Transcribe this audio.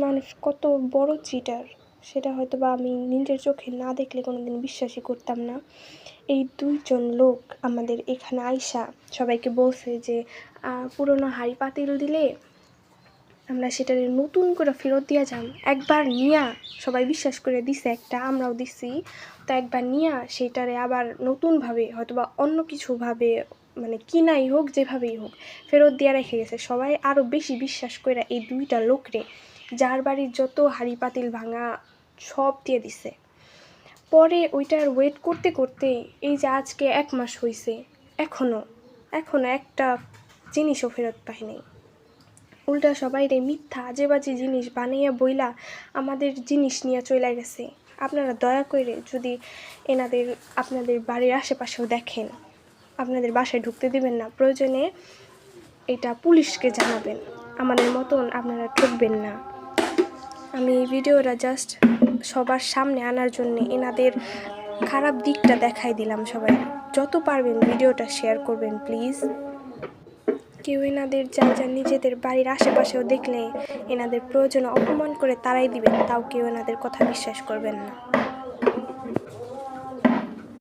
মানুষ কত বড় চিটার সেটা হয়তো বা আমি নিজের চোখে না দেখলে কোনোদিন বিশ্বাসই করতাম না। এই 2 জন লোক আমাদের এখানে আইসা সবাইকে বলছে যে পুরনো হাঁড়ি পাতিল দিলে আমরা সেটারে নতুন করে ফেরত দিয়া যাম। একবার নিয়া সবাই বিশ্বাস করে দিছে, একটা আমরাও দিছি। তো একবার নিয়া সেটারে আবার নতুনভাবে হয়তোবা অন্য কিছুভাবে মানে কিনাই হোক, যেভাবেই হোক ফেরত দিয়ে রেখে গেছে। সবাই আরও বেশি বিশ্বাস করে এই 2টা লোকরে, যার বাড়ির যত হাঁড়ি পাতিল ভাঙা সব দিয়ে দিছে। পরে ওইটার ওয়েট করতে করতে এই যে আজকে 1 মাস হয়েছে, এখনও একটা জিনিসও ফেরত পাইনি। উল্টা সবাই রে মিথ্যা আজে বাজে জিনিস বানাইয়া বইলা আমাদের জিনিস নিয়ে চলে গেছে। আপনারা দয়া করে যদি আপনাদের বাড়ির আশেপাশেও দেখেন, আপনাদের বাসায় ঢুকতে দিবেন না। প্রয়োজনে এটা পুলিশকে জানাবেন। আমাদের মতন আপনারা ঠকবেন না। আমি এই ভিডিওটা জাস্ট সবার সামনে আনার জন্য এনাদের খারাপ দিকটা দেখাই দিলাম। সবাই যত পারবেন ভিডিওটা শেয়ার করবেন প্লিজ। কেউ এনাদের যা নিজেদের বাড়ির আশেপাশেও দেখলে এনাদের প্রয়োজনে অপমান করে তাড়াই দিবেন, তাও কেউ এনাদের কথা বিশ্বাস করবেন না।